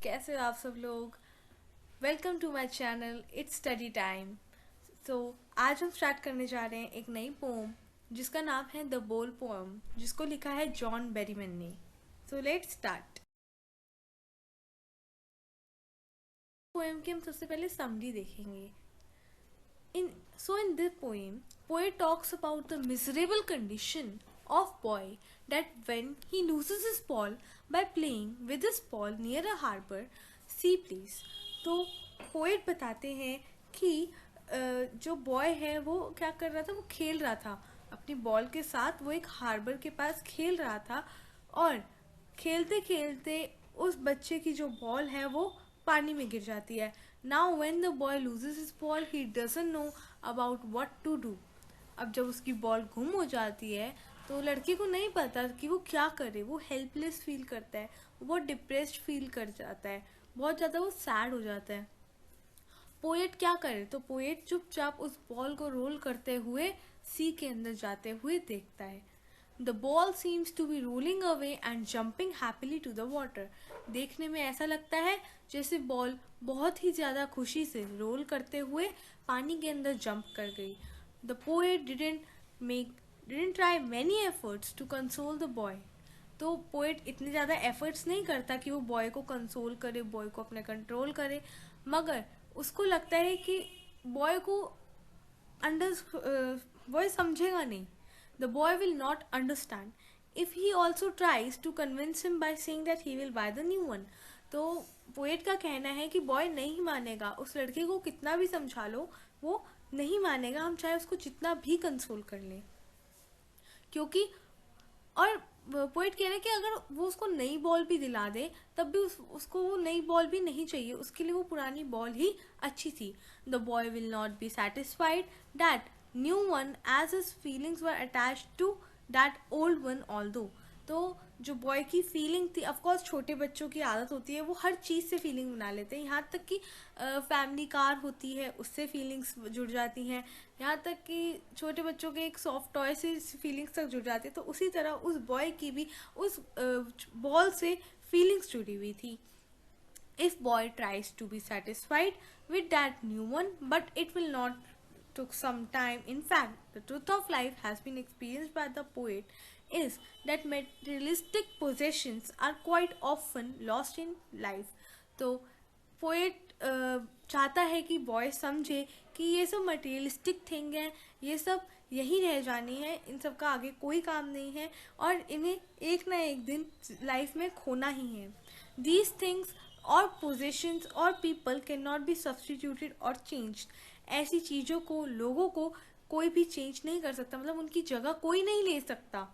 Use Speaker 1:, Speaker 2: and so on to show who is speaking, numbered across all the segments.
Speaker 1: कैसे हो आप सब लोग। Welcome to my channel it's study time. तो आज हम स्टार्ट करने जा रहे हैं एक नई पोम जिसका नाम है द बोल पोएम, जिसको लिखा है जॉन बेरीमैन ने। So let's start. पोएम की हम सबसे पहले समरी देखेंगे। In this poem, poet talks about the miserable condition of boy that when he loses his ball by playing with his ball near a harbor sea place। तो poet बताते हैं कि जो बॉय है वो क्या कर रहा था, वो खेल रहा था अपनी बॉल के साथ। वो एक हार्बर के पास खेल रहा था और खेलते खेलते उस बच्चे की जो बॉल है वो पानी में गिर जाती है। Now when the boy loses his ball he doesn't know about what to do. अब जब उसकी बॉल गुम हो जाती है तो लड़के को नहीं पता कि वो क्या करे। वो हेल्पलेस फील करता है, वो बहुत डिप्रेस्ड फील कर जाता है, बहुत ज़्यादा वो सैड हो जाता है। पोएट क्या करे, तो पोएट चुपचाप उस बॉल को रोल करते हुए सी के अंदर जाते हुए देखता है। The ball seems to be rolling away and jumping happily to the water. देखने में ऐसा लगता है जैसे बॉल बहुत ही ज़्यादा खुशी से रोल करते हुए पानी के अंदर जंप कर गई। The poet didn't try many efforts to console the boy. तो पोएट इतने ज़्यादा एफर्ट्स नहीं करता कि वो बॉय को कंसोल करे, बॉय को अपने कंट्रोल करे, मगर उसको लगता है कि बॉय को बॉय समझेगा नहीं। The boy will not understand if he also tries to convince him by saying that he will buy the new one. तो पोएट का कहना है कि बॉय नहीं मानेगा, उस लड़के को कितना भी समझा लो वो नहीं मानेगा, हम चाहे उसको जितना भी कंसोल कर लें। क्योंकि और पोएट कह रहे हैं कि अगर वो उसको नई बॉल भी दिला दे तब भी उसको वो नई बॉल भी नहीं चाहिए, उसके लिए वो पुरानी बॉल ही अच्छी थी। The boy will not be satisfied that new one as his feelings were attached to that old one although. तो जो बॉय की फीलिंग थी, ऑफकोर्स छोटे बच्चों की आदत होती है वो हर चीज़ से फीलिंग बना लेते हैं, यहाँ तक कि फैमिली कार होती है उससे फीलिंग्स जुड़ जाती हैं, यहाँ तक कि छोटे बच्चों के एक सॉफ्ट टॉय से फीलिंग्स तक जुड़ जाती है। तो उसी तरह उस बॉय की भी उस बॉल से फीलिंग्स जुड़ी हुई थी। If boy tries to be satisfied with that new one, but it will not took some time. In fact, the truth of life has been experienced by the poet is that materialistic possessions are quite often lost in life। तो poet चाहता है कि boy समझे कि ये सब materialistic thing है, ये सब यही रह जानी है, इन सब का आगे कोई काम नहीं है और इन्हें एक ना एक दिन लाइफ में खोना ही है। दीज थिंग्स और पोजेशंस और people can not be substituted और चेंज्ड। ऐसी चीज़ों को, लोगों को कोई भी चेंज नहीं कर सकता, मतलब उनकी जगह कोई नहीं ले सकता।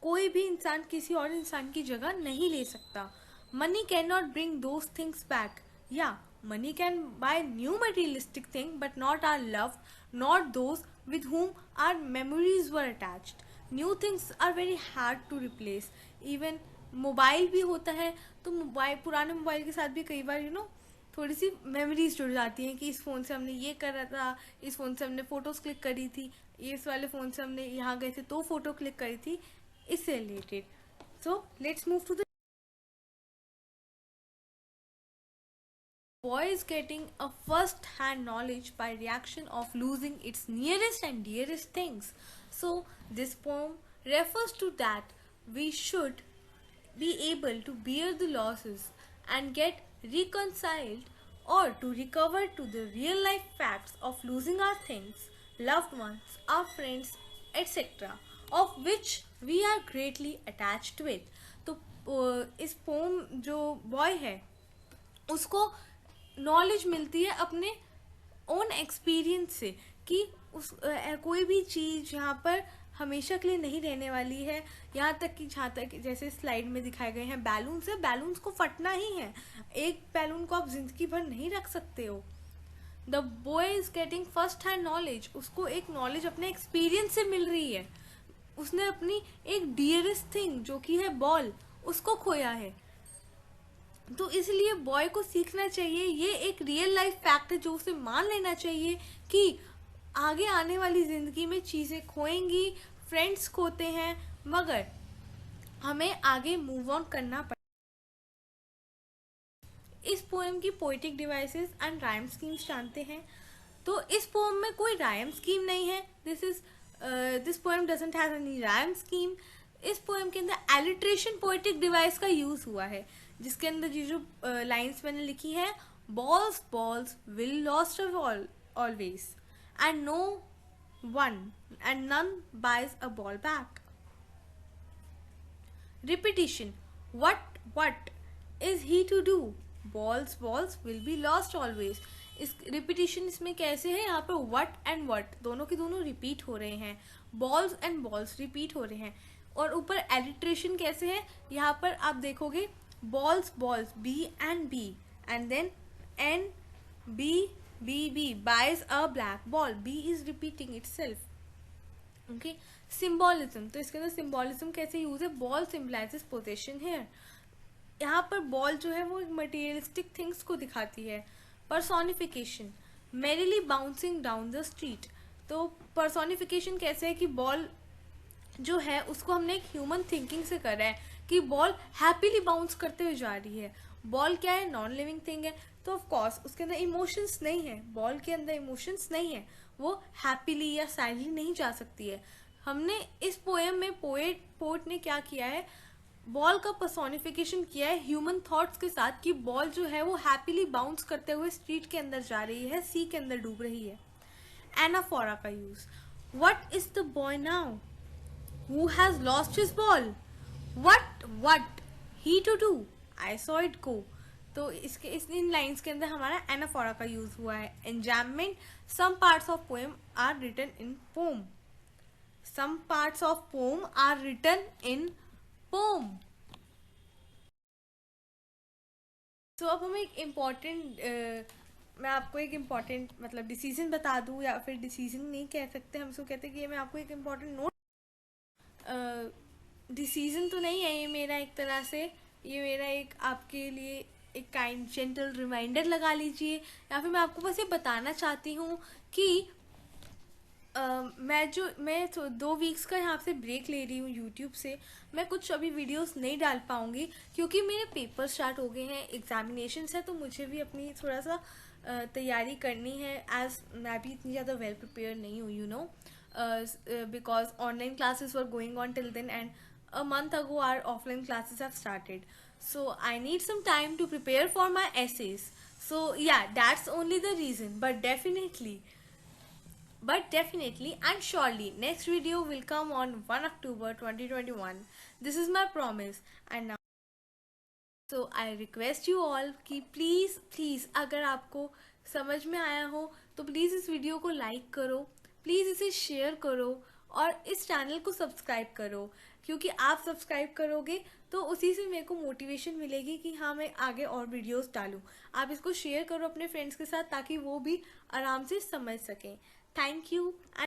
Speaker 1: कोई भी इंसान किसी और इंसान की जगह नहीं ले सकता। Money can not bring those things back. या money can buy new materialistic thing but not our love, not those with whom our memories were attached. New things are very hard to replace. Even mobile भी होता है तो mobile, पुराने mobile के साथ भी कई बार थोड़ी सी मेमोरीज जुड़ जाती हैं कि इस फ़ोन से हमने ये करा था, इस फ़ोन से हमने फ़ोटोज़ क्लिक करी थी, इस वाले फ़ोन से हमने यहाँ गए थे तो फ़ोटो क्लिक करी थी, इससे रिलेटेड। So let's move to the boy is getting a first hand knowledge by reaction of losing its nearest and dearest things. So this poem refers to that we should be able to bear the losses and get reconciled or to recover to the real life facts of losing our things, loved ones, our friends, etc., of which we are greatly attached with। तो इस pome जो boy है उसको knowledge मिलती है अपने own experience से कि कोई भी चीज़ यहाँ पर हमेशा के लिए नहीं रहने वाली है। यहाँ तक कि जहाँ तक जैसे स्लाइड में दिखाए गए हैं बैलून्स है, बैलून्स को फटना ही है, एक बैलून को आप जिंदगी भर नहीं रख सकते हो। The boy is getting first hand knowledge, उसको एक नॉलेज अपने एक्सपीरियंस से मिल रही है। उसने अपनी एक डियरेस्ट थिंग जो कि है बॉल, उसको खोया है। तो इसलिए बॉय को सीखना चाहिए, ये एक रियल लाइफ फैक्ट है जो उसे मान लेना चाहिए कि आगे आने वाली ज़िंदगी में चीज़ें खोएंगी, फ्रेंड्स खोते हैं, मगर हमें आगे मूव ऑन करना इस पोएम की poetic devices and rhyme schemes जानते हैं। तो इस पोएम में कोई राइम स्कीम नहीं है। This poem doesn't have any rhyme scheme. इस पोएम के अंदर एलिट्रेशन पोइटिक डिवाइस का यूज हुआ है, जिसके अंदर ये जो लाइंस मैंने लिखी है, balls balls will lost always and no one and none buys a ball back. Repetition. What is he to do? Balls will be lost always. इस रिपीटिशन इसमें कैसे है, यहाँ पर what and what दोनों के दोनों रिपीट हो रहे हैं, balls and balls रिपीट हो रहे हैं। और ऊपर एलिट्रेशन कैसे है, यहाँ पर आप देखोगे balls B and B and then N B buys a black ball. B is repeating itself. Okay, symbolism. तो इसके अंदर सिम्बॉलिज्म कैसे यूज है, बॉल सिम्बलाइजेस पोजेशन हेयर। यहाँ पर बॉल जो है वो मटेरियलिस्टिक थिंग्स को दिखाती है। Personification, merrily bouncing down the street. तो पर्सोनिफिकेशन कैसे है कि बॉल जो है उसको हमने एक ह्यूमन थिंकिंग से करा है कि बॉल हैप्पीली बाउंस करते हुए जा रही है। बॉल क्या है, नॉन लिविंग थिंग है, तो ऑफ कोर्स उसके अंदर इमोशंस नहीं है, बॉल के अंदर इमोशंस नहीं है, वो हैप्पीली या सैडली नहीं जा सकती है। हमने इस पोएम में पोएट ने क्या किया है, बॉल का पर्सोनिफिकेशन किया है ह्यूमन थॉट्स के साथ कि बॉल जो है वो हैप्पीली बाउंस करते हुए स्ट्रीट के अंदर जा रही है, सी के अंदर डूब रही है। एनाफोरा का use, what is the boy now who has lost his ball, what he to do, I saw it go. तो इन लाइंस के अंदर हमारा एनाफोरा का यूज हुआ है। Enjambment, some parts of poem are written in poem, some parts of poem are written in poem. तो अब हम एक इम्पॉर्टेंट मैं आपको एक इम्पॉर्टेंट मतलब डिसीजन बता दूं, या फिर डिसीजन नहीं कह सकते हम इसको, कहते हैं कि ये मैं आपको एक इम्पॉर्टेंट नोट, डिसीजन तो नहीं है ये मेरा, एक तरह से ये मेरा एक आपके लिए एक काइंड जेंटल रिमाइंडर लगा लीजिए, या फिर मैं आपको बस ये बताना चाहती हूँ कि मैं 2 वीक्स का यहाँ से ब्रेक ले रही हूँ यूट्यूब से। मैं कुछ अभी वीडियोस नहीं डाल पाऊँगी क्योंकि मेरे पेपर स्टार्ट हो गए हैं, एग्जामिनेशंस है, तो मुझे भी अपनी थोड़ा सा तैयारी करनी है। एज मैं भी इतनी ज़्यादा वेल प्रिपेयर नहीं हूँ, you know, because online classes were going on till then and a month ago our offline classes have started, so I need some time to prepare for my essays. So yeah, that's only the reason, but definitely and surely next video will come on 1 October 2021. This is my promise. And now so I request you all कि please अगर आपको समझ में आया हो तो please इस video को लाइक करो, प्लीज़ इसे शेयर करो और इस चैनल को सब्सक्राइब करो, क्योंकि आप सब्सक्राइब करोगे तो उसी से मेरे को मोटिवेशन मिलेगी कि हाँ मैं आगे और वीडियोस डालूँ। आप इसको शेयर करो अपने फ्रेंड्स के साथ ताकि वो भी आराम से समझ सकें। Thank you.